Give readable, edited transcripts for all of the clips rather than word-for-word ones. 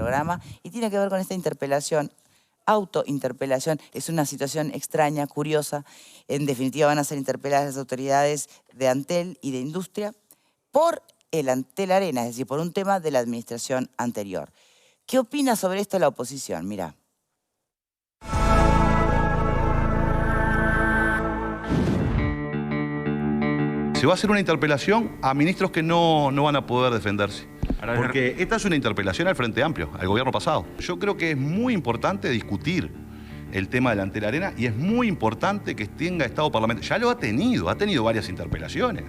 programa y tiene que ver con esta interpelación, autointerpelación. Es una situación extraña, curiosa. En definitiva van a ser interpeladas las autoridades de Antel y de Industria por el Antel Arena, es decir, por un tema de la administración anterior. ¿Qué opina sobre esto la oposición? Mirá. Se va a hacer una interpelación a ministros que no van a poder defenderse. Porque esta es una interpelación al Frente Amplio, al gobierno pasado. Yo creo que es muy importante discutir el tema de la Antel Arena y es muy importante que tenga Estado parlamentario. Ya lo ha tenido varias interpelaciones.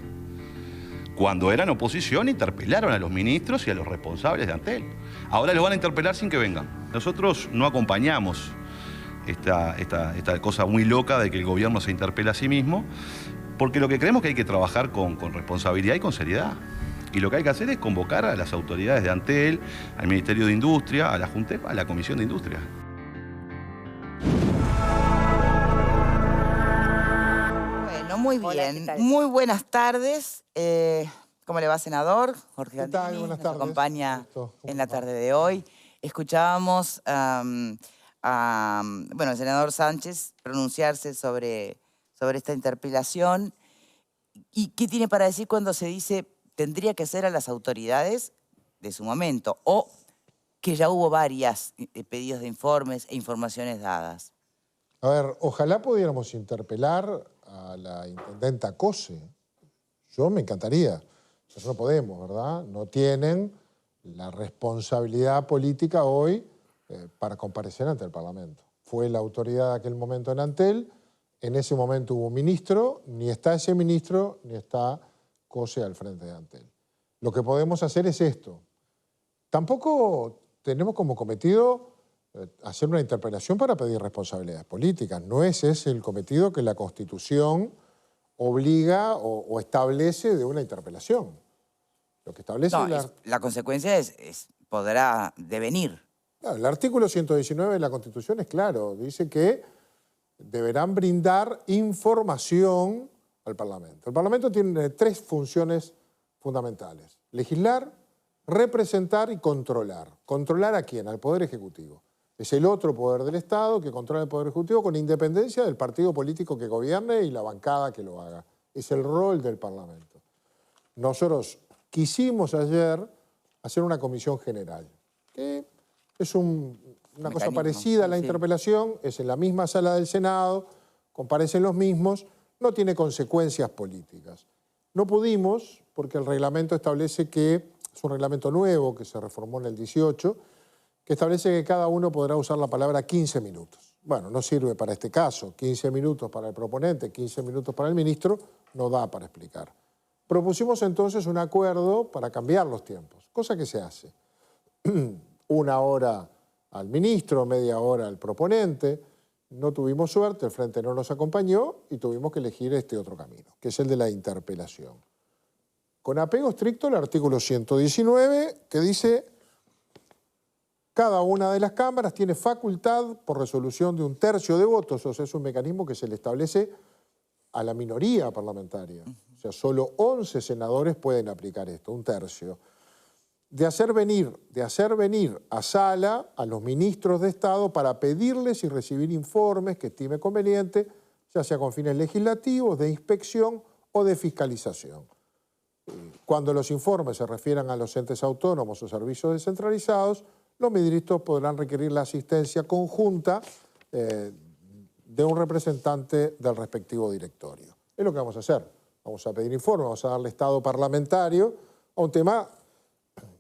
Cuando eran oposición, interpelaron a los ministros y a los responsables de Antel. Ahora los van a interpelar sin que vengan. Nosotros no acompañamos esta cosa muy loca de que el gobierno se interpela a sí mismo, porque lo que creemos que hay que trabajar con responsabilidad y con seriedad. Y lo que hay que hacer es convocar a las autoridades de Antel, al Ministerio de Industria, a la Juntepa, a la Comisión de Industria. Bueno, muy bien. Muy buenas tardes. ¿Cómo le va, senador? Jorge Gandini nos acompaña en la tarde de hoy. Escuchábamos bueno, el senador Sánchez pronunciarse sobre esta interpelación. ¿Y qué tiene para decir cuando se dice tendría que ser a las autoridades de su momento o que ya hubo varias pedidos de informes e informaciones dadas? A ver, ojalá pudiéramos interpelar a la intendenta Cose. Yo me encantaría, pero no podemos, ¿verdad? No tienen la responsabilidad política hoy para comparecer ante el Parlamento. Fue la autoridad de aquel momento en Antel, en ese momento hubo un ministro, ni está ese ministro, ni está Cose al frente de Antel. Lo que podemos hacer es esto. Tampoco tenemos como cometido hacer una interpelación para pedir responsabilidades políticas. No ese es el cometido que la Constitución obliga o establece de una interpelación. Lo que establece la consecuencia podrá devenir. Claro, el artículo 119 de la Constitución es claro, dice que deberán brindar información al Parlamento. El Parlamento tiene tres funciones fundamentales: legislar, representar y controlar. ¿Controlar a quién? Al Poder Ejecutivo. Es el otro poder del Estado que controla el Poder Ejecutivo con independencia del partido político que gobierne y la bancada que lo haga. Es el rol del Parlamento. Nosotros quisimos ayer hacer una comisión general, que es una cosa parecida a la interpelación, es en la misma sala del Senado, comparecen los mismos, no tiene consecuencias políticas. No pudimos, porque el reglamento establece que, es un reglamento nuevo que se reformó en el 18, que establece que cada uno podrá usar la palabra 15 minutos. Bueno, no sirve para este caso, 15 minutos para el proponente, 15 minutos para el ministro, no da para explicar. Propusimos entonces un acuerdo para cambiar los tiempos, cosa que se hace. 1 hora al ministro, media hora al proponente. No tuvimos suerte, el Frente no nos acompañó y tuvimos que elegir este otro camino, que es el de la interpelación. Con apego estricto al artículo 119, que dice: cada una de las cámaras tiene facultad por resolución de 1/3 de votos, o sea, es un mecanismo que se le establece a la minoría parlamentaria. O sea, solo 11 senadores pueden aplicar esto, 1/3. De hacer venir a sala a los ministros de Estado para pedirles y recibir informes que estime conveniente, ya sea con fines legislativos, de inspección o de fiscalización. Cuando los informes se refieran a los entes autónomos o servicios descentralizados, los ministros podrán requerir la asistencia conjunta de un representante del respectivo directorio. Es lo que vamos a hacer. Vamos a pedir informes, vamos a darle estado parlamentario a un tema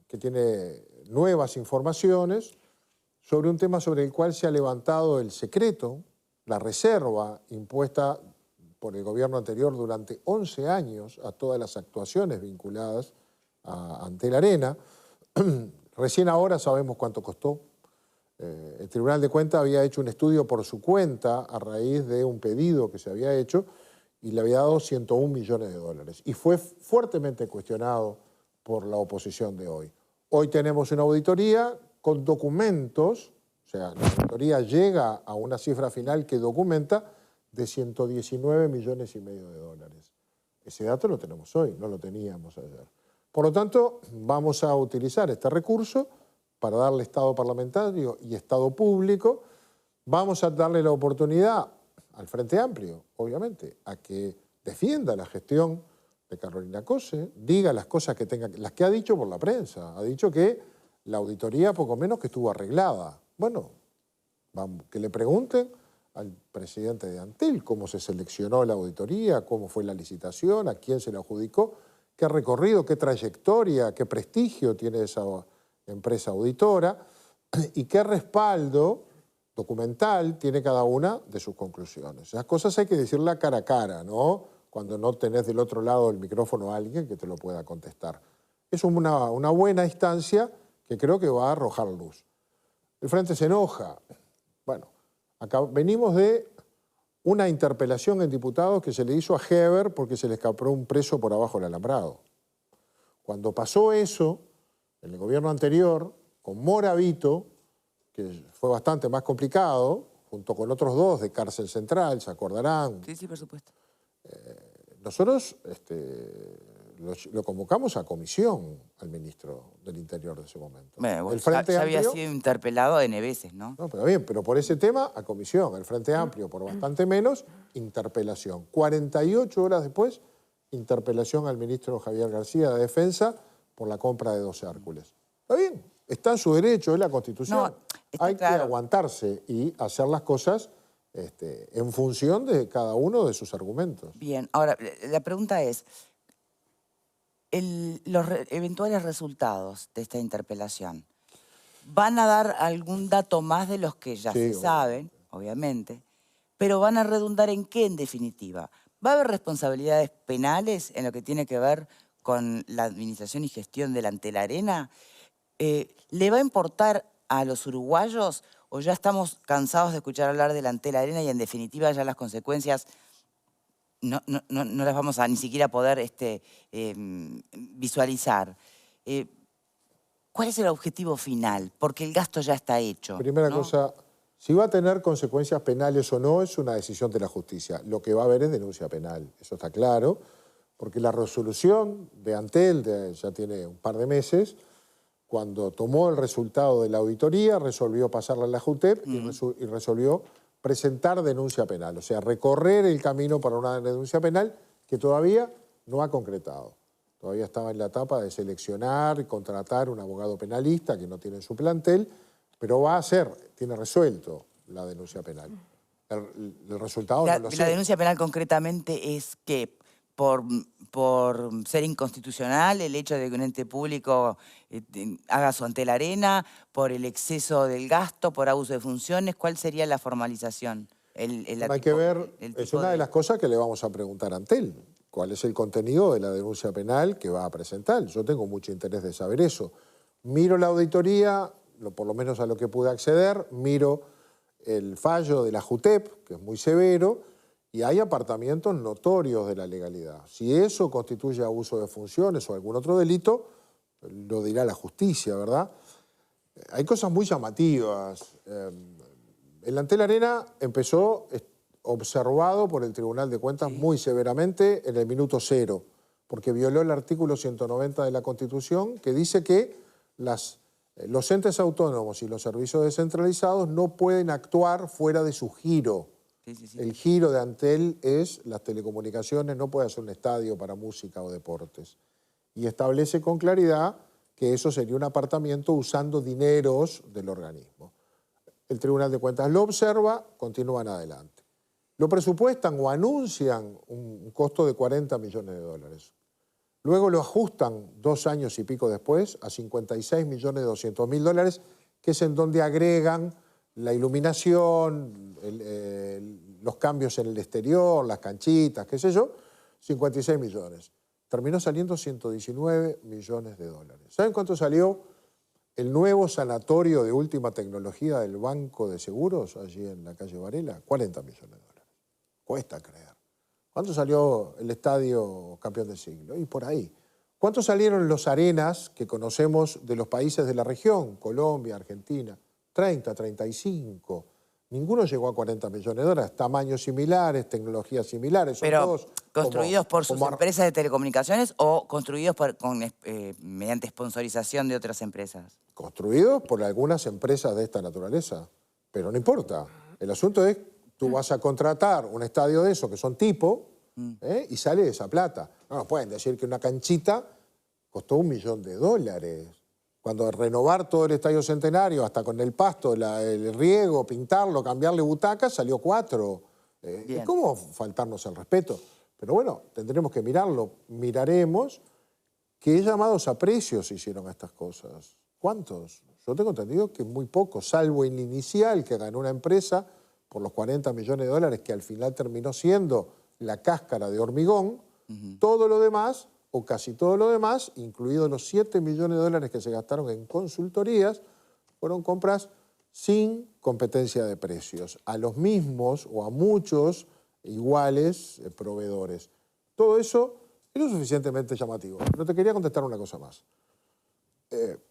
que tiene nuevas informaciones sobre un tema sobre el cual se ha levantado el secreto, la reserva impuesta por el gobierno anterior durante 11 años a todas las actuaciones vinculadas a Antel Arena. Recién ahora sabemos cuánto costó. El Tribunal de Cuentas había hecho un estudio por su cuenta a raíz de un pedido que se había hecho y le había dado 101 millones de dólares. Y fue fuertemente cuestionado por la oposición de hoy. Hoy tenemos una auditoría con documentos, o sea, la auditoría llega a una cifra final que documenta de 119 millones y medio de dólares. Ese dato lo tenemos hoy, no lo teníamos ayer. Por lo tanto, vamos a utilizar este recurso para darle estado parlamentario y estado público. Vamos a darle la oportunidad al Frente Amplio, obviamente, a que defienda la gestión de Carolina Cose, diga las cosas que tenga, las que ha dicho por la prensa. Ha dicho que la auditoría poco menos que estuvo arreglada. Bueno, vamos, que le pregunten al presidente de Antel cómo se seleccionó la auditoría, cómo fue la licitación, a quién se la adjudicó, qué recorrido, qué trayectoria, qué prestigio tiene esa empresa auditora y qué respaldo documental tiene cada una de sus conclusiones. Esas cosas hay que decirlas cara a cara, ¿no? Cuando no tenés del otro lado del micrófono a alguien que te lo pueda contestar. Es una buena instancia que creo que va a arrojar luz. El Frente se enoja. Bueno, acá venimos de una interpelación en diputados que se le hizo a Heber porque se le escapó un preso por abajo del alambrado. Cuando pasó eso, en el gobierno anterior, con Moravito, que fue bastante más complicado, junto con otros dos de cárcel central, ¿se acordarán? Sí, sí, por supuesto. Nosotros lo convocamos a comisión al ministro del Interior de ese momento. Bueno, el Frente ya había Amplio, sido interpelado N veces, ¿no? No, pero bien, pero por ese tema a comisión. El Frente Amplio, por bastante menos, interpelación. 48 horas después, interpelación al ministro Javier García de Defensa por la compra de 2 Hércules. Está bien, está en su derecho, es la Constitución. No, hay claro. que aguantarse y hacer las cosas en función de cada uno de sus argumentos. Bien, ahora, la pregunta es, los eventuales resultados de esta interpelación, ¿van a dar algún dato más de los que ya se saben, obviamente, pero van a redundar en qué, en definitiva? ¿Va a haber responsabilidades penales en lo que tiene que ver con la administración y gestión del Antel Arena? ¿Le va a importar a los uruguayos o ya estamos cansados de escuchar hablar del Antel Arena y en definitiva ya las consecuencias no las vamos a ni siquiera poder visualizar? ¿Cuál es el objetivo final? Porque el gasto ya está hecho. Primera ¿no? cosa, si va a tener consecuencias penales o no es una decisión de la justicia. Lo que va a haber es denuncia penal, eso está claro, porque la resolución de Antel ya tiene un par de meses. Cuando tomó el resultado de la auditoría, resolvió pasarla a la JUTEP y resolvió presentar denuncia penal, o sea, recorrer el camino para una denuncia penal que todavía no ha concretado. Todavía estaba en la etapa de seleccionar y contratar un abogado penalista que no tiene en su plantel, pero va a hacer, tiene resuelto la denuncia penal. El resultado no lo sé. La denuncia penal concretamente es que por ser inconstitucional el hecho de que un ente público haga su Antel Arena, por el exceso del gasto, por abuso de funciones, ¿cuál sería la formalización? Hay que ver, es una de las cosas que le vamos a preguntar a Antel. ¿Cuál es el contenido de la denuncia penal que va a presentar? Yo tengo mucho interés de saber eso. Miro la auditoría, por lo menos a lo que pude acceder, miro el fallo de la JUTEP, que es muy severo, y hay apartamientos notorios de la legalidad. Si eso constituye abuso de funciones o algún otro delito, lo dirá la justicia, ¿verdad? Hay cosas muy llamativas. El Antel Arena empezó observado por el Tribunal de Cuentas muy severamente en el minuto 0, porque violó el artículo 190 de la Constitución, que dice que los entes autónomos y los servicios descentralizados no pueden actuar fuera de su giro. El giro de Antel es las telecomunicaciones, no puede hacer un estadio para música o deportes. Y establece con claridad que eso sería un apartamiento usando dineros del organismo. El Tribunal de Cuentas lo observa, continúan adelante. Lo presupuestan o anuncian un costo de 40 millones de dólares. Luego lo ajustan 2 años y pico después a 56.200.000 dólares, que es en donde agregan la iluminación, los cambios en el exterior, las canchitas, qué sé yo, 56 millones. Terminó saliendo 119 millones de dólares. ¿Saben cuánto salió el nuevo sanatorio de última tecnología del Banco de Seguros, allí en la calle Varela? 40 millones de dólares. Cuesta creer. ¿Cuánto salió el estadio campeón del siglo? Y por ahí. ¿Cuánto salieron los arenas que conocemos de los países de la región? Colombia, Argentina. 30, 35. Ninguno llegó a 40 millones de dólares. Tamaños similares, tecnologías similares. Pero todos ¿construidos por sus empresas de telecomunicaciones o construidos mediante sponsorización de otras empresas? construidos por algunas empresas de esta naturaleza. Pero no importa. El asunto es, tú vas a contratar un estadio de esos que son tipo, y sale esa plata. No nos pueden decir que una canchita costó $1 millón. Cuando renovar todo el Estadio Centenario, hasta con el pasto, el riego, pintarlo, cambiarle butacas, salió 4. ¿Cómo faltarnos el respeto? Pero bueno, tendremos que mirarlo. Miraremos qué llamados a precios hicieron estas cosas. ¿Cuántos? Yo tengo entendido que muy pocos, salvo el inicial que ganó una empresa por los $40 millones, que al final terminó siendo la cáscara de hormigón. Todo lo demás, o casi todo lo demás, incluidos los $7 millones que se gastaron en consultorías, fueron compras sin competencia de precios, a los mismos o a muchos iguales proveedores. Todo eso es lo suficientemente llamativo. Pero te quería contestar una cosa más.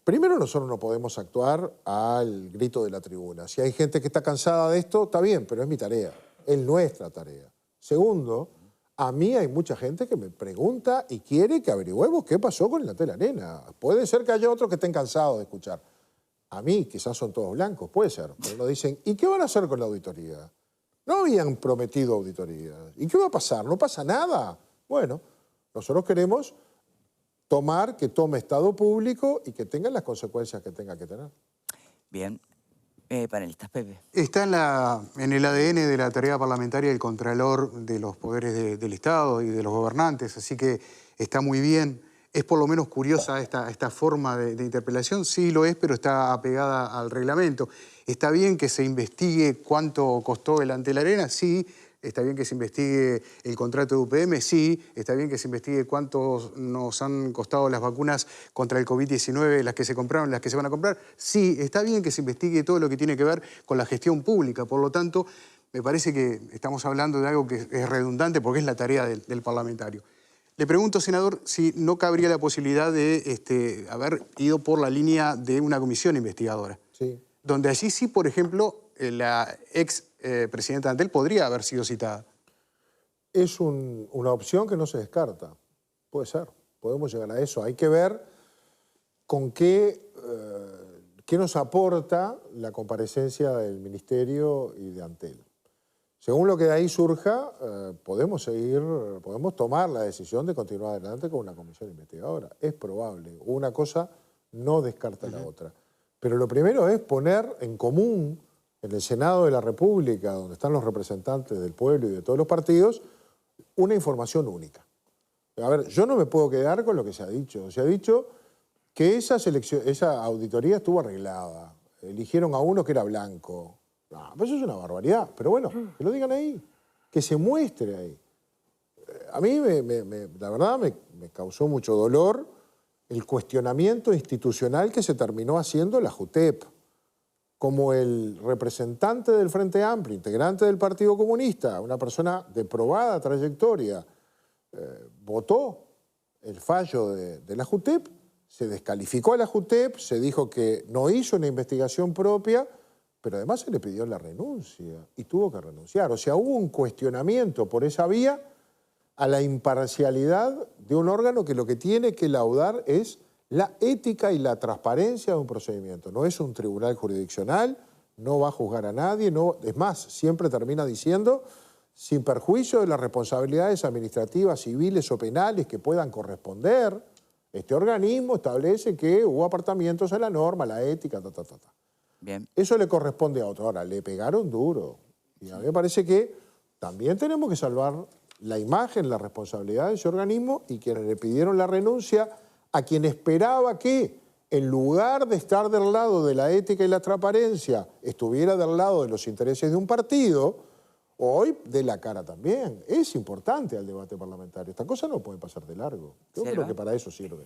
Primero, nosotros no podemos actuar al grito de la tribuna. Si hay gente que está cansada de esto, está bien, pero es mi tarea, es nuestra tarea. Segundo, a mí hay mucha gente que me pregunta y quiere que averigüemos qué pasó con el Antel Arena. Puede ser que haya otros que estén cansados de escuchar. A mí, quizás son todos blancos, puede ser. Pero nos dicen, ¿y qué van a hacer con la auditoría? No habían prometido auditoría. ¿Y qué va a pasar? ¿No pasa nada? Bueno, nosotros queremos que tome Estado público y que tenga las consecuencias que tenga que tener. Bien. Panelistas, Pepe. Está en el ADN de la tarea parlamentaria el contralor de los poderes del Estado y de los gobernantes, así que está muy bien. Es por lo menos curiosa esta forma de interpelación, sí lo es, pero está apegada al reglamento. Está bien que se investigue cuánto costó el Antel Arena, sí. Está bien que se investigue el contrato de UPM, sí. Está bien que se investigue cuántos nos han costado las vacunas contra el COVID-19, las que se compraron, las que se van a comprar. Sí, está bien que se investigue todo lo que tiene que ver con la gestión pública. Por lo tanto, me parece que estamos hablando de algo que es redundante porque es la tarea del parlamentario. Le pregunto, senador, si no cabría la posibilidad de haber ido por la línea de una comisión investigadora. Sí. Donde allí sí, por ejemplo, la ex presidenta Antel podría haber sido citada. Es una opción que no se descarta. Puede ser. Podemos llegar a eso. Hay que ver con qué nos aporta la comparecencia del Ministerio y de Antel. Según lo que de ahí surja, podemos tomar la decisión de continuar adelante con una comisión investigadora. Es probable. Una cosa no descarta la otra. Pero lo primero es poner en común en el Senado de la República, donde están los representantes del pueblo y de todos los partidos, una información única. A ver, yo no me puedo quedar con lo que se ha dicho. Se ha dicho que esa auditoría estuvo arreglada. Eligieron a uno que era blanco. No, pues eso es una barbaridad. Pero bueno, que lo digan ahí, que se muestre ahí. A mí, la verdad, me causó mucho dolor el cuestionamiento institucional que se terminó haciendo la JUTEP. Como el representante del Frente Amplio, integrante del Partido Comunista, una persona de probada trayectoria, votó el fallo de la JUTEP, se descalificó a la JUTEP, se dijo que no hizo una investigación propia, pero además se le pidió la renuncia y tuvo que renunciar. O sea, hubo un cuestionamiento por esa vía a la imparcialidad de un órgano que lo que tiene que laudar es la ética y la transparencia de un procedimiento. No es un tribunal jurisdiccional, no va a juzgar a nadie, no, es más, siempre termina diciendo, sin perjuicio de las responsabilidades administrativas, civiles o penales que puedan corresponder, este organismo establece que hubo apartamientos a la norma, la ética, Bien. Eso le corresponde a otro. Ahora, le pegaron duro. Y a mí me parece que también tenemos que salvar la imagen, la responsabilidad de ese organismo y quienes le pidieron la renuncia a quien esperaba que, en lugar de estar del lado de la ética y la transparencia, estuviera del lado de los intereses de un partido, hoy de la cara también. Es importante al debate parlamentario. Esta cosa no puede pasar de largo. Yo creo que para eso sirve.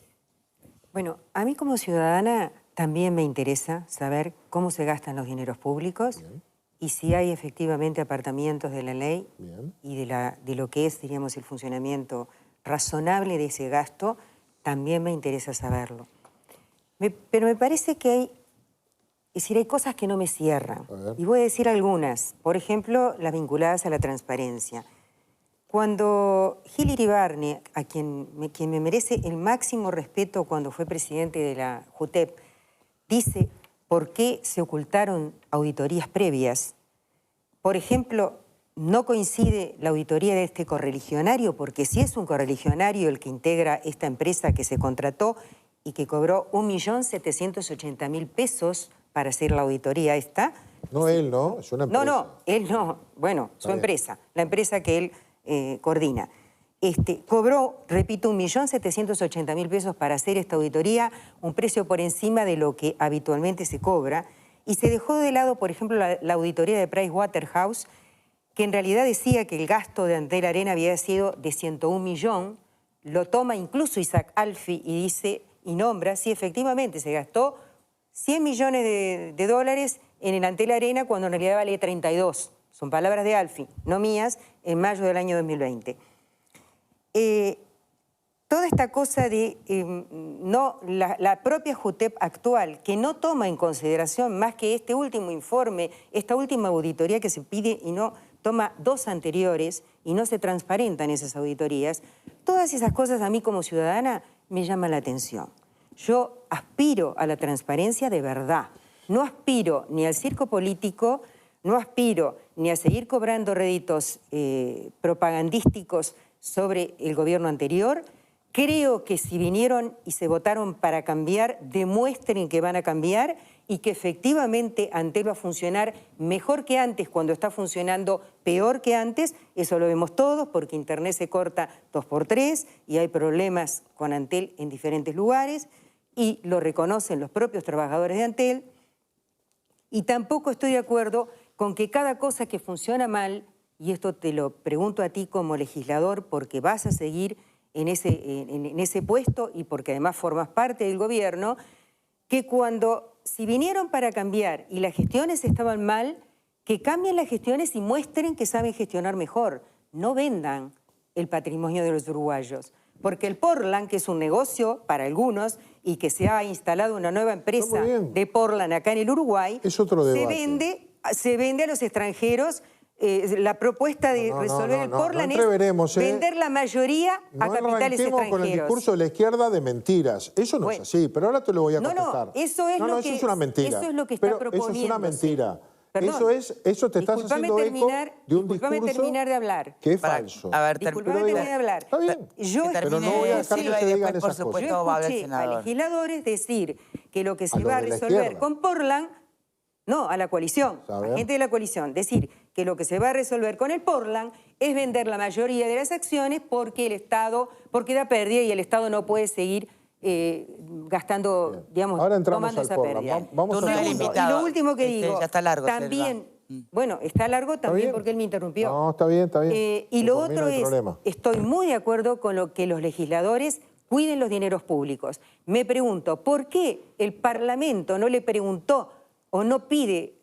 Bueno, a mí como ciudadana también me interesa saber cómo se gastan los dineros públicos. Bien. Y si hay efectivamente apartamientos de la ley. Bien. Y de lo que es, diríamos, el funcionamiento razonable de ese gasto, también me interesa saberlo. Pero me parece que hay cosas que no me cierran. Y voy a decir algunas. Por ejemplo, las vinculadas a la transparencia. Cuando Gil Iribarne, a quien me merece el máximo respeto cuando fue presidente de la JUTEP, dice por qué se ocultaron auditorías previas. Por ejemplo, no coincide la auditoría de este correligionario, porque si es un correligionario el que integra esta empresa que se contrató y que cobró 1.780.000 pesos para hacer la auditoría esta. No él, ¿no? Es una empresa. No, él no. Bueno, su empresa, la empresa que él coordina. Cobró, repito, 1.780.000 pesos para hacer esta auditoría, un precio por encima de lo que habitualmente se cobra, y se dejó de lado, por ejemplo, la auditoría de Pricewaterhouse, que en realidad decía que el gasto de Antel Arena había sido de 101 millones, lo toma incluso Isaac Alfi y dice, y nombra, sí, efectivamente, se gastó 100 millones de dólares en el Antel Arena cuando en realidad vale 32. Son palabras de Alfi, no mías, en mayo del año 2020. Toda esta cosa de la propia JUTEP actual, que no toma en consideración más que este último informe, esta última auditoría que se pide y no toma dos anteriores y no se transparentan esas auditorías, todas esas cosas a mí como ciudadana me llaman la atención. Yo aspiro a la transparencia de verdad, no aspiro ni al circo político, no aspiro ni a seguir cobrando réditos propagandísticos sobre el gobierno anterior. Creo que si vinieron y se votaron para cambiar, demuestren que van a cambiar y que efectivamente Antel va a funcionar mejor que antes, cuando está funcionando peor que antes. Eso lo vemos todos porque Internet se corta 2x3 y hay problemas con Antel en diferentes lugares y lo reconocen los propios trabajadores de Antel. Y tampoco estoy de acuerdo con que cada cosa que funciona mal, y esto te lo pregunto a ti como legislador porque vas a seguir en ese puesto y porque además formas parte del gobierno, que si vinieron para cambiar y las gestiones estaban mal, que cambien las gestiones y muestren que saben gestionar mejor. No vendan el patrimonio de los uruguayos. Porque el Portland, que es un negocio para algunos y que se ha instalado una nueva empresa de Portland acá en el Uruguay, es otro debate. Se vende a los extranjeros. La propuesta de resolver el Portland es vender la mayoría a capitales extranjeros. Con el discurso de la izquierda de mentiras. Eso no es así, pero ahora te lo voy a contestar. Eso es eso es una mentira. Eso es lo que está proponiendo. Eso es una mentira. Perdón, eso te estás haciendo eco de un discurso terminar de hablar. Que es falso. A ver, disculpame terminar de hablar. Está bien. Pero no voy a dejar que se digan esas cosas. Yo escuché a legisladores decir que lo que se va a resolver con Portland, no, a la coalición, a gente de la coalición, decir que lo que se va a resolver con el Portland es vender la mayoría de las acciones porque da pérdida y el Estado no puede seguir gastando, digamos, ahora entramos tomando al esa Portland. pérdida. Vamos a y lo último que digo, ya está largo, también, bueno, está largo también porque él me interrumpió. No, está bien, está bien. Y lo otro es, estoy muy de acuerdo con lo que los legisladores cuiden los dineros públicos. Me pregunto, ¿por qué el Parlamento no le preguntó o no pide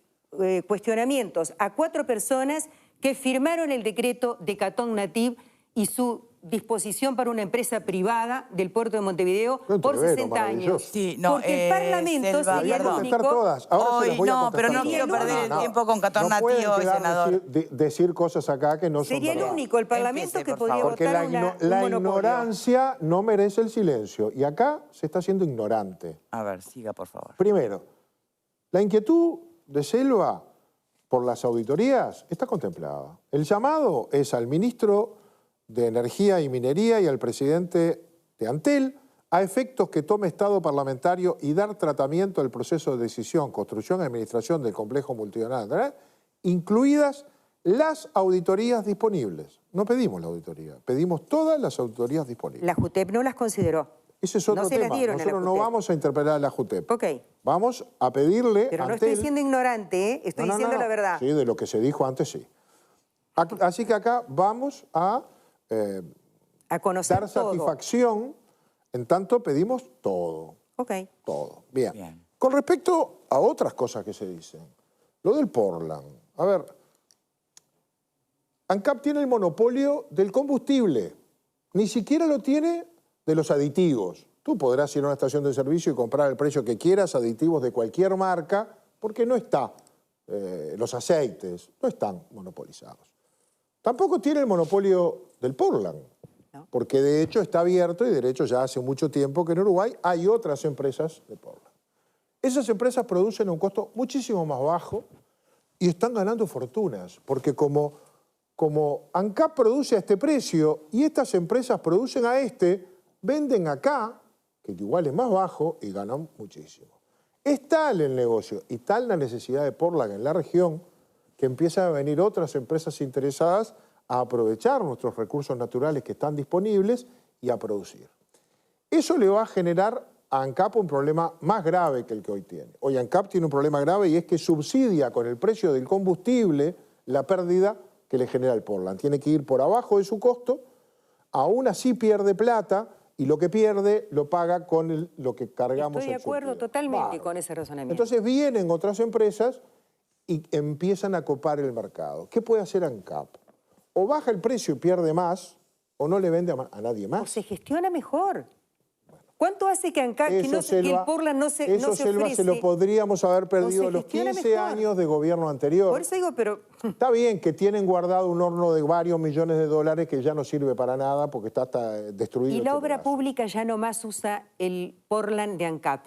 cuestionamientos a 4 personas que firmaron el decreto de Catón Nativ y su disposición para una empresa privada del puerto de Montevideo por 60 años? Sí, no, porque el Parlamento sería el único... Hoy no, pero no quiero perder el tiempo con Catón Nativ, senador. Decir cosas acá que no son Sería el único, el Parlamento que podría porque votar la ignorancia no merece el silencio. Y acá se está siendo ignorante. A ver, siga, por favor. Primero, la inquietud de Selva por las auditorías está contemplada. El llamado es al ministro de Energía y Minería y al presidente de Antel a efectos que tome estado parlamentario y dar tratamiento al proceso de decisión, construcción y administración del complejo multinacional, incluidas las auditorías disponibles. No pedimos la auditoría, pedimos todas las auditorías disponibles. La JUTEP no las consideró. Ese es otro tema. Nosotros no vamos a interpelar a la JUTEP. Vamos a pedirle... Pero no estoy siendo ignorante, ¿eh? Estoy diciendo la verdad. Sí, de lo que se dijo antes, sí. Así que acá vamos a conocer dar satisfacción, en tanto pedimos todo. Todo. Bien. Con respecto a otras cosas que se dicen, lo del Portland. A ver, ANCAP tiene el monopolio del combustible. Ni siquiera lo tiene de los aditivos. Tú podrás ir a una estación de servicio y comprar al precio que quieras aditivos de cualquier marca, porque no está, los aceites no están monopolizados. Tampoco tiene el monopolio del Portland, porque de hecho está abierto y de hecho ya hace mucho tiempo que en Uruguay hay otras empresas de Portland. Esas empresas producen a un costo muchísimo más bajo y están ganando fortunas, porque como ANCAP produce a este precio y estas empresas producen a este, venden acá, que igual es más bajo, y ganan muchísimo. Es tal el negocio y tal la necesidad de Portland en la región que empiezan a venir otras empresas interesadas a aprovechar nuestros recursos naturales que están disponibles y a producir. Eso le va a generar a ANCAP un problema más grave que el que hoy tiene. Hoy ANCAP tiene un problema grave y es que subsidia con el precio del combustible la pérdida que le genera el Portland. Tiene que ir por abajo de su costo, aún así pierde plata y lo que pierde lo paga con lo que cargamos. Estoy de acuerdo totalmente con ese razonamiento. Entonces vienen otras empresas y empiezan a copar el mercado. ¿Qué puede hacer ANCAP? O baja el precio y pierde más, o no le vende a nadie más. O se gestiona mejor. ¿Cuánto hace que ANCAP, que el Portland no se ofrece? Se lo podríamos haber perdido los 15 años de gobierno anterior. Por eso digo, pero... Está bien que tienen guardado un horno de varios millones de dólares que ya no sirve para nada porque está hasta destruido. Y la obra pública ya no más usa el Portland de ANCAP.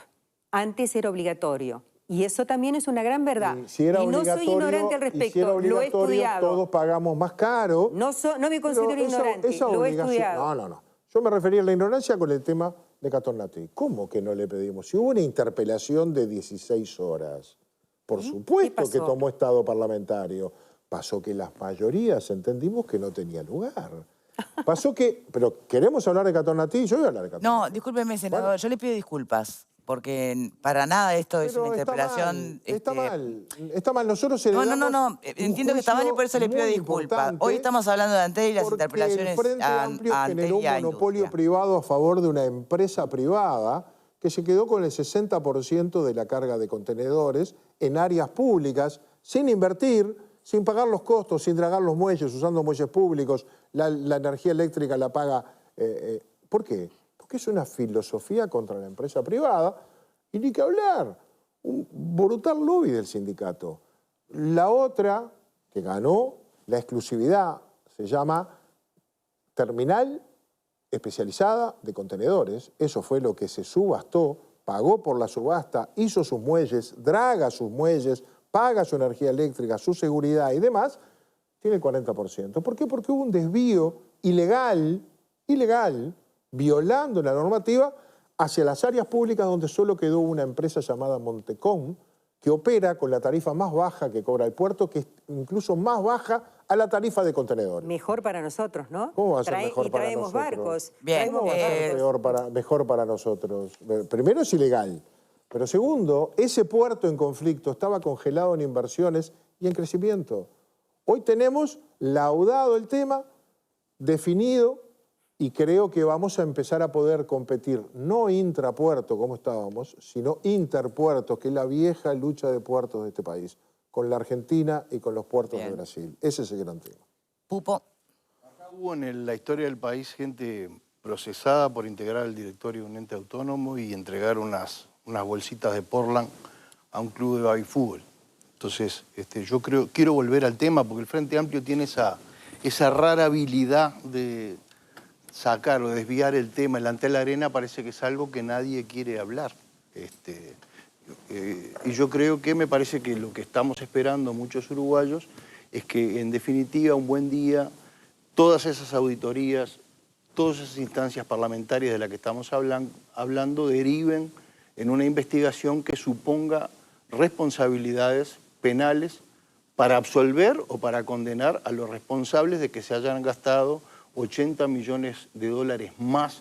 Antes era obligatorio. Y eso también es una gran verdad. Si era y no soy ignorante al respecto, si era lo he estudiado. Todos pagamos más caro. No me considero ignorante, lo he estudiado. No. Yo me refería a la ignorancia con el tema de Catornati. ¿Cómo que no le pedimos? Si hubo una interpelación de 16 horas, por supuesto que tomó estado parlamentario. Pasó que las mayorías entendimos que no tenía lugar. Pasó que... Pero ¿queremos hablar de Catornati? Yo voy a hablar de Catornati. No, discúlpeme, senador, bueno, yo le pido disculpas. Porque para nada esto es una interpelación... Está mal. Nosotros No. Entiendo que está mal y por eso le pido disculpas. Hoy estamos hablando de Antel y las interpelaciones el Frente Amplio generó un monopolio privado a favor de una empresa privada que se quedó con el 60% de la carga de contenedores en áreas públicas, sin invertir, sin pagar los costos, sin dragar los muelles, usando muelles públicos. La energía eléctrica la paga... ¿Por qué? Que es una filosofía contra la empresa privada, y ni que hablar, un brutal lobby del sindicato. La otra, que ganó la exclusividad, se llama Terminal Especializada de Contenedores. Eso fue lo que se subastó, pagó por la subasta, hizo sus muelles, draga sus muelles, paga su energía eléctrica, su seguridad y demás, tiene el 40%. ¿Por qué? Porque hubo un desvío ilegal, violando la normativa, hacia las áreas públicas donde solo quedó una empresa llamada Montecom, que opera con la tarifa más baja que cobra el puerto, que es incluso más baja a la tarifa de contenedores. Mejor para nosotros, ¿no? ¿Cómo va a ser mejor para nosotros? Y traemos barcos. Bien. ¿Cómo va a ser mejor para nosotros? Primero es ilegal, pero segundo, ese puerto en conflicto estaba congelado en inversiones y en crecimiento. Hoy tenemos laudado el tema, definido, y creo que vamos a empezar a poder competir, no intrapuerto como estábamos, sino interpuertos, que es la vieja lucha de puertos de este país, con la Argentina y con los puertos de Brasil. Ese es el gran tema. Pupo. Acá hubo en la historia del país gente procesada por integrar el directorio de un ente autónomo y entregar unas bolsitas de Portland a un club de baby fútbol. Entonces, yo quiero volver al tema porque el Frente Amplio tiene esa rara habilidad de sacar o desviar el tema. El Antel Arena parece que es algo que nadie quiere hablar. Y yo creo que me parece que lo que estamos esperando muchos uruguayos es que, en definitiva, un buen día, todas esas auditorías, todas esas instancias parlamentarias de las que estamos hablando deriven en una investigación que suponga responsabilidades penales para absolver o para condenar a los responsables de que se hayan gastado 80 millones de dólares más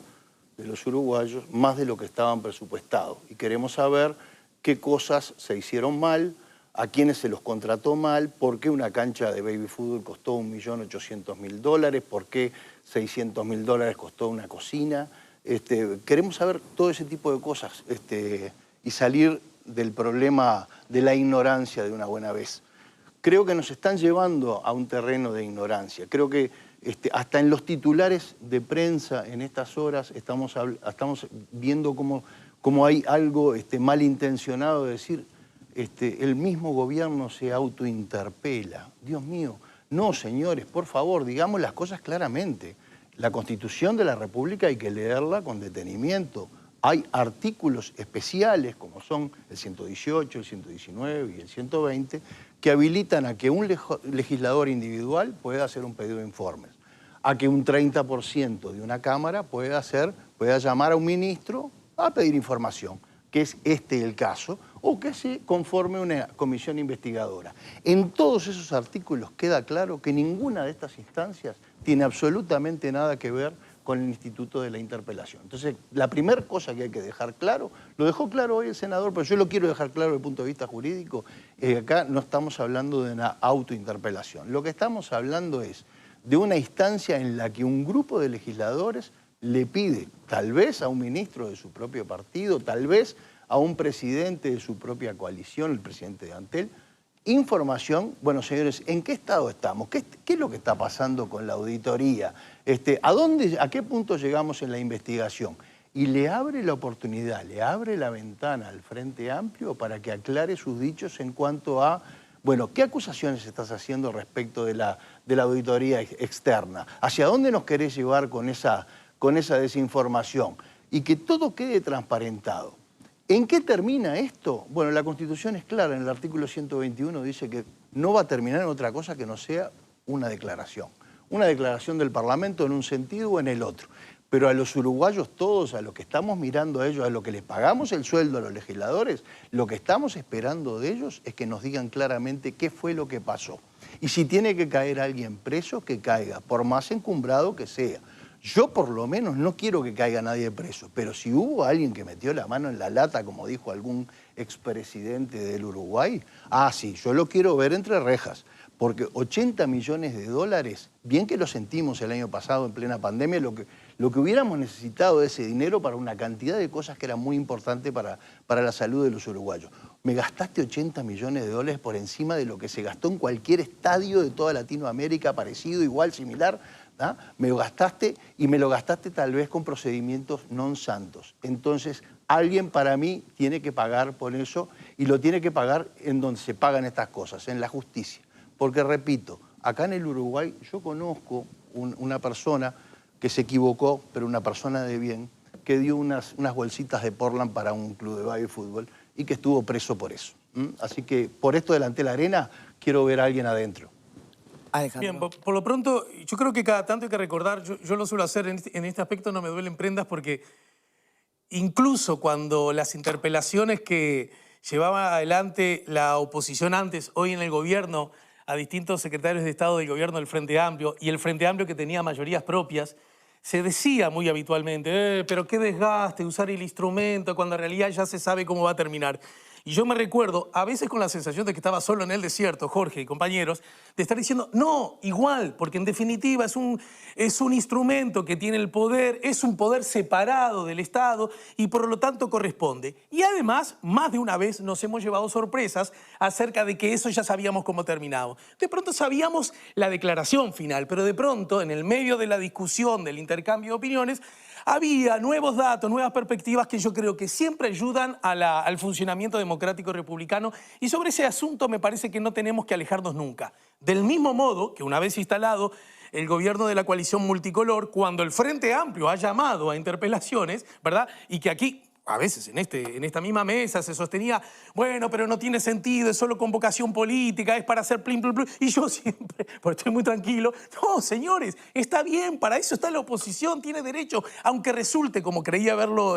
de los uruguayos, más de lo que estaban presupuestados. Y queremos saber qué cosas se hicieron mal, a quiénes se los contrató mal, por qué una cancha de baby fútbol costó 1.800.000 dólares, por qué 600.000 dólares costó una cocina. Queremos saber todo ese tipo de cosas y salir del problema de la ignorancia de una buena vez. Creo que nos están llevando a un terreno de ignorancia. Creo que hasta en los titulares de prensa en estas horas estamos viendo cómo hay algo malintencionado de decir, el mismo gobierno se autointerpela. Dios mío, no, señores, por favor, digamos las cosas claramente. La Constitución de la República hay que leerla con detenimiento. hay artículos especiales, como son el 118, el 119 y el 120, que habilitan a que un legislador individual pueda hacer un pedido de informes, a que un 30% de una Cámara pueda llamar a un ministro a pedir información, que es este el caso, o que se conforme una comisión investigadora. En todos esos artículos queda claro que ninguna de estas instancias tiene absolutamente nada que ver con el instituto de la interpelación. Entonces, la primera cosa que hay que dejar claro, lo dejó claro hoy el senador, pero yo lo quiero dejar claro desde el punto de vista jurídico, acá no estamos hablando de una autointerpelación. Lo que estamos hablando es de una instancia en la que un grupo de legisladores le pide, tal vez a un ministro de su propio partido, tal vez a un presidente de su propia coalición, el presidente de Antel, información. Bueno, señores, ¿en qué estado estamos? ¿Qué es lo que está pasando con la auditoría? ¿A qué punto llegamos en la investigación? Y le abre la oportunidad, le abre la ventana al Frente Amplio para que aclare sus dichos en cuanto a, bueno, ¿qué acusaciones estás haciendo respecto de la auditoría externa? ¿Hacia dónde nos querés llevar con esa desinformación? Y que todo quede transparentado. ¿En qué termina esto? Bueno, la Constitución es clara, en el artículo 121 dice que no va a terminar en otra cosa que no sea una declaración. Una declaración del Parlamento en un sentido o en el otro. Pero a los uruguayos todos, a los que estamos mirando a ellos, a los que les pagamos el sueldo a los legisladores, lo que estamos esperando de ellos es que nos digan claramente qué fue lo que pasó. Y si tiene que caer alguien preso, que caiga, por más encumbrado que sea. Yo por lo menos no quiero que caiga nadie preso, pero si hubo alguien que metió la mano en la lata, como dijo algún expresidente del Uruguay, sí, yo lo quiero ver entre rejas, porque 80 millones de dólares, bien que lo sentimos el año pasado en plena pandemia, lo que hubiéramos necesitado de ese dinero para una cantidad de cosas que eran muy importantes para la salud de los uruguayos. Me gastaste 80 millones de dólares por encima de lo que se gastó en cualquier estadio de toda Latinoamérica, parecido, igual, similar. Me lo gastaste y me lo gastaste tal vez con procedimientos non santos. Entonces, alguien para mí tiene que pagar por eso y lo tiene que pagar en donde se pagan estas cosas, en la justicia. Porque, repito, acá en el Uruguay yo conozco una persona que se equivocó, pero una persona de bien, que dio unas bolsitas de Portland para un club de baile y fútbol y que estuvo preso por eso. Así que por esto delante de la arena quiero ver a alguien adentro. Alejandro. Bien, por lo pronto, yo creo que cada tanto hay que recordar, yo lo suelo hacer en este aspecto, no me duelen prendas, porque incluso cuando las interpelaciones que llevaba adelante la oposición antes, hoy en el gobierno, a distintos secretarios de Estado del gobierno del Frente Amplio, y el Frente Amplio que tenía mayorías propias, se decía muy habitualmente, pero qué desgaste usar el instrumento cuando en realidad ya se sabe cómo va a terminar. Y yo me recuerdo, a veces con la sensación de que estaba solo en el desierto, Jorge y compañeros, de estar diciendo, no, igual, porque en definitiva es un instrumento que tiene el poder, es un poder separado del Estado y por lo tanto corresponde. Y además, más de una vez nos hemos llevado sorpresas acerca de que eso ya sabíamos cómo terminaba. De pronto sabíamos la declaración final, pero de pronto, en el medio de la discusión, del intercambio de opiniones, había nuevos datos, nuevas perspectivas que yo creo que siempre ayudan al funcionamiento democrático republicano y sobre ese asunto me parece que no tenemos que alejarnos nunca. Del mismo modo que una vez instalado el gobierno de la coalición multicolor, cuando el Frente Amplio ha llamado a interpelaciones, ¿verdad? Y que aquí a veces en esta misma mesa se sostenía, bueno, pero no tiene sentido, es solo convocación política, es para hacer plin, plin, plin. Y yo siempre, porque estoy muy tranquilo, no, señores, está bien, para eso está la oposición, tiene derecho, aunque resulte, como creía verlo,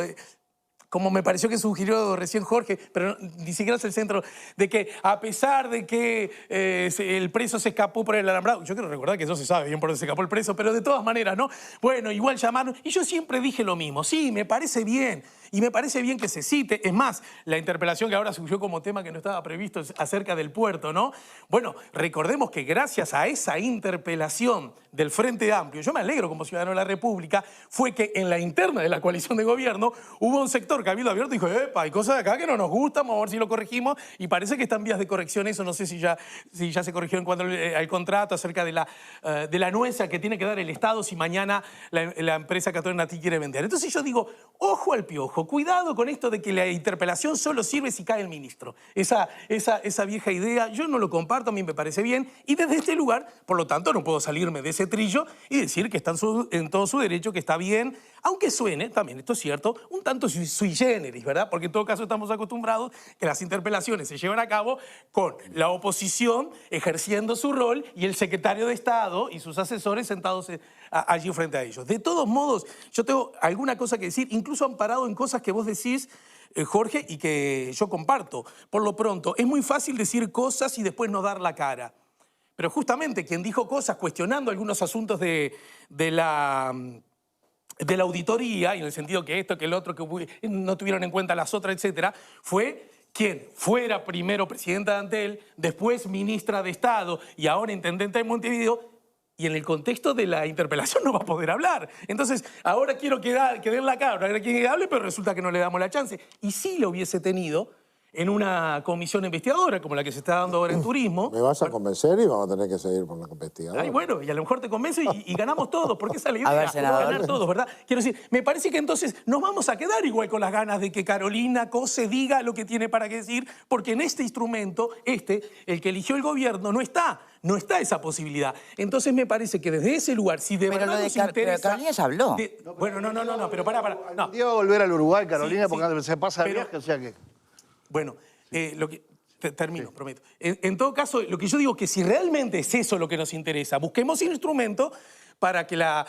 como me pareció que sugirió recién Jorge, pero ni siquiera es el centro, de que a pesar de que el preso se escapó por el alambrado, yo quiero recordar que no se sabe bien por dónde se escapó el preso, pero de todas maneras, ¿no? Bueno, igual llamaron, y yo siempre dije lo mismo, sí, me parece bien, y me parece bien que se cite, es más, la interpelación que ahora surgió como tema que no estaba previsto acerca del puerto, ¿no? Bueno, recordemos que gracias a esa interpelación del Frente Amplio, yo me alegro como ciudadano de la República, fue que en la interna de la coalición de gobierno hubo un sector cabildo abierto y dijo, epa, hay cosas de acá que no nos gustan, vamos a ver si lo corregimos, y parece que está en vías de corrección eso, no sé si ya se corrigió en cuanto al contrato acerca de la anuencia que tiene que dar el Estado si mañana la empresa Católica quiere vender. Entonces yo digo, ojo al piojo, dijo, cuidado con esto de que la interpelación solo sirve si cae el ministro. Esa vieja idea yo no lo comparto, a mí me parece bien, y desde este lugar, por lo tanto, no puedo salirme de ese trillo y decir que está en todo su derecho, que está bien, aunque suene, también esto es cierto, un tanto sui generis, ¿verdad? Porque en todo caso estamos acostumbrados que las interpelaciones se llevan a cabo con la oposición ejerciendo su rol y el secretario de Estado y sus asesores sentados allí frente a ellos. De todos modos, yo tengo alguna cosa que decir, incluso amparado en cosas que vos decís, Jorge, y que yo comparto. Por lo pronto, es muy fácil decir cosas y después no dar la cara. Pero justamente quien dijo cosas cuestionando algunos asuntos de la auditoría, y en el sentido que esto, que el otro, que no tuvieron en cuenta las otras, etcétera, fue quien fuera primero presidenta de Antel, después ministra de Estado y ahora intendente de Montevideo, y en el contexto de la interpelación no va a poder hablar. Entonces, ahora quiero que den la cara, ahora quieren que hable, pero resulta que no le damos la chance. Y sí lo hubiese tenido en una comisión investigadora como la que se está dando ahora en turismo. Me vas a convencer y vamos a tener que seguir por la investigadora. Ay, bueno, y a lo mejor te convenzo y ganamos todos, porque esa es la idea, A ver, senador. ganar todos, ¿verdad? Quiero decir, me parece que entonces nos vamos a quedar igual con las ganas de que Carolina Cose diga lo que tiene para decir, porque en este instrumento, el que eligió el gobierno, no está esa posibilidad. Entonces me parece que desde ese lugar, si de Pero verdad lo de nos interesa... pero Carolina ya habló. Bueno, no, pero pará. No. Un día va a volver al Uruguay, Carolina, Sí, porque se pasa de pero- viaje, o sea que... Bueno, termino, prometo. En todo caso, lo que yo digo es que si realmente es eso lo que nos interesa, busquemos instrumentos para que la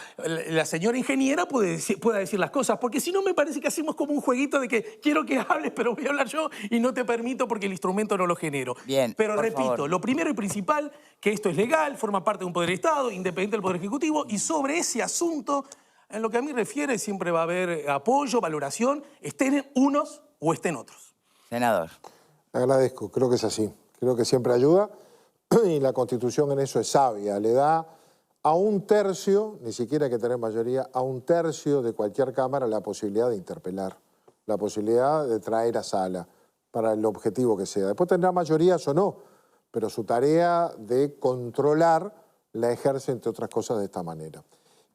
señora ingeniera pueda decir las cosas, porque si no me parece que hacemos como un jueguito de que quiero que hables, pero voy a hablar yo y no te permito porque el instrumento no lo genero. Bien, pero por repito, favor. lo primero y principal, que esto es legal, forma parte de un poder de Estado, independiente del Poder Ejecutivo, y sobre ese asunto, en lo que a mí refiere, siempre va a haber apoyo, valoración, estén unos o estén otros. Senador. Agradezco, creo que es así. Creo que siempre ayuda y la Constitución en eso es sabia. Le da a un tercio, ni siquiera hay que tener mayoría, a un tercio de cualquier Cámara la posibilidad de interpelar, la posibilidad de traer a sala para el objetivo que sea. Después tendrá mayorías o no, pero su tarea de controlar la ejerce, entre otras cosas, de esta manera.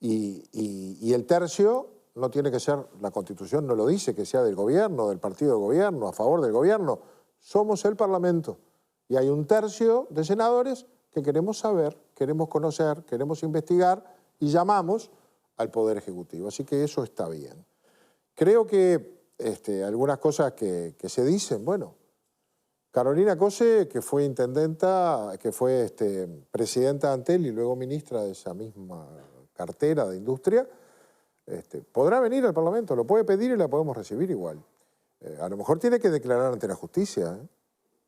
Y el tercio no tiene que ser, la Constitución no lo dice, que sea del gobierno, del partido de gobierno, a favor del gobierno. Somos el Parlamento y hay un tercio de senadores que queremos saber, queremos conocer, queremos investigar y llamamos al Poder Ejecutivo. Así que eso está bien. Creo que algunas cosas que se dicen, bueno, Carolina Cose, que fue intendenta, que fue presidenta de Antel y luego ministra de esa misma cartera de Industria, podrá venir al Parlamento, lo puede pedir y la podemos recibir igual. A lo mejor tiene que declarar ante la justicia,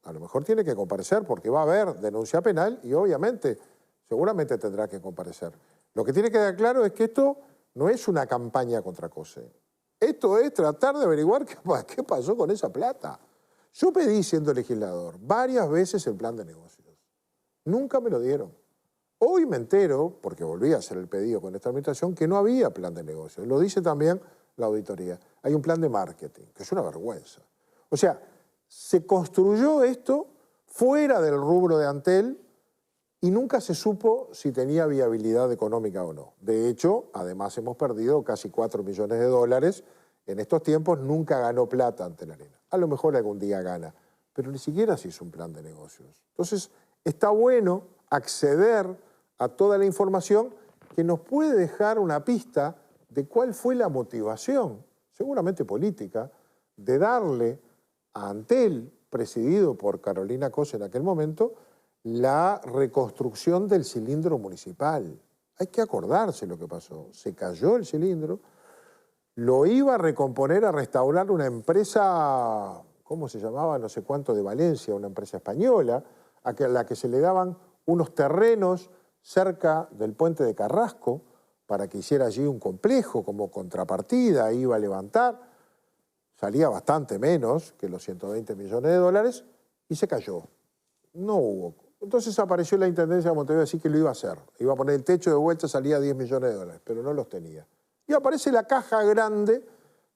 a lo mejor tiene que comparecer porque va a haber denuncia penal y obviamente, seguramente tendrá que comparecer. Lo que tiene que quedar claro es que esto no es una campaña contra Cose. Esto es tratar de averiguar qué pasó con esa plata. Yo pedí, siendo legislador, varias veces el plan de negocios. Nunca me lo dieron. Hoy me entero, porque volví a hacer el pedido con esta administración, que no había plan de negocios. Lo dice también la auditoría. Hay un plan de marketing, que es una vergüenza. O sea, se construyó esto fuera del rubro de Antel y nunca se supo si tenía viabilidad económica o no. De hecho, además hemos perdido casi 4 millones de dólares. En estos tiempos nunca ganó plata Antel Arena. A lo mejor algún día gana, pero ni siquiera se hizo un plan de negocios. Entonces, está bueno acceder a toda la información que nos puede dejar una pista de cuál fue la motivación, seguramente política, de darle a Antel, presidido por Carolina Cose en aquel momento, la reconstrucción del cilindro municipal. Hay que acordarse lo que pasó. Se cayó el cilindro, lo iba a recomponer, a restaurar una empresa, ¿cómo se llamaba? No sé cuánto, de Valencia, una empresa española, a la que se le daban unos terrenos cerca del puente de Carrasco para que hiciera allí un complejo como contrapartida, iba a levantar, salía bastante menos que los 120 millones de dólares y se cayó. No hubo. Entonces apareció la Intendencia de Montevideo a decir que lo iba a hacer. Iba a poner el techo de vuelta, salía 10 millones de dólares, pero no los tenía. Y aparece la caja grande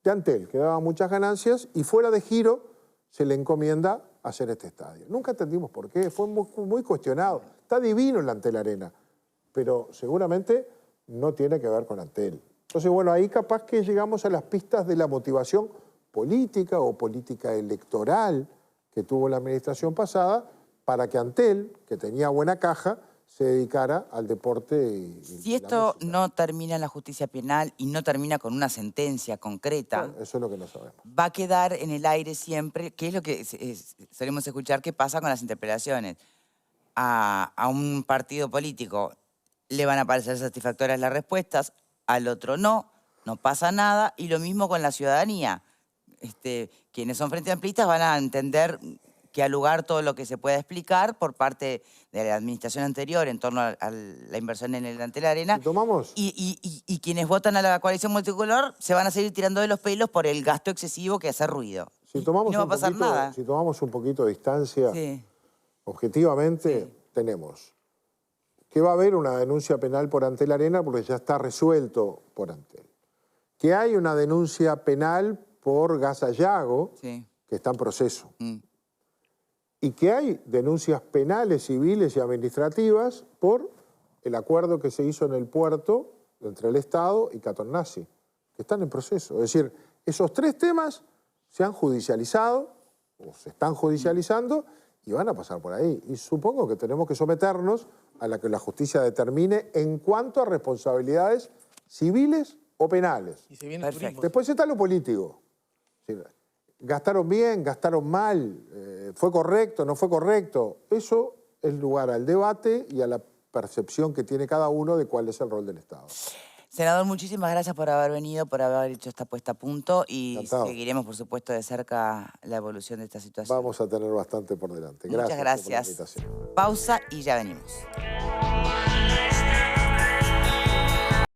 de Antel, que daba muchas ganancias, y fuera de giro se le encomienda hacer este estadio. Nunca entendimos por qué, fue muy cuestionado. Está divino el Antel Arena, pero seguramente no tiene que ver con Antel. Entonces, bueno, ahí capaz que llegamos a las pistas de la motivación política o política electoral que tuvo la administración pasada para que Antel, que tenía buena caja, se dedicara al deporte y si esto no termina en la justicia penal y no termina con una sentencia concreta, bueno, eso es lo que no sabemos. Va a quedar en el aire siempre, que es lo que solemos escuchar que pasa con las interpelaciones. A un partido político le van a parecer satisfactorias las respuestas, al otro no pasa nada, y lo mismo con la ciudadanía. Quienes son frente amplistas van a entender que al lugar todo lo que se pueda explicar por parte de la administración anterior en torno a la inversión en el Antel Arena. Y quienes votan a la coalición multicolor se van a seguir tirando de los pelos por el gasto excesivo que hace ruido. Si tomamos no va a pasar nada. Si tomamos un poquito de distancia, objetivamente tenemos que va a haber una denuncia penal por Antel Arena porque ya está resuelto por Antel. Que hay una denuncia penal por Gas Sayago, que está en proceso. Y que hay denuncias penales, civiles y administrativas por el acuerdo que se hizo en el puerto entre el Estado y Catonazzi, que están en proceso. Es decir, esos tres temas se han judicializado, o se están judicializando, y van a pasar por ahí. Y supongo que tenemos que someternos a la que la justicia determine en cuanto a responsabilidades civiles o penales. Y se viene el turismo. Después está lo político. ¿Gastaron bien? ¿Gastaron mal? ¿Fue correcto? ¿No fue correcto? Eso es lugar al debate y a la percepción que tiene cada uno de cuál es el rol del Estado. Senador, muchísimas gracias por haber venido, por haber hecho esta puesta a punto y Encantado. Seguiremos, por supuesto, de cerca la evolución de esta situación. Vamos a tener bastante por delante. Muchas gracias. por la invitación. Pausa y ya venimos.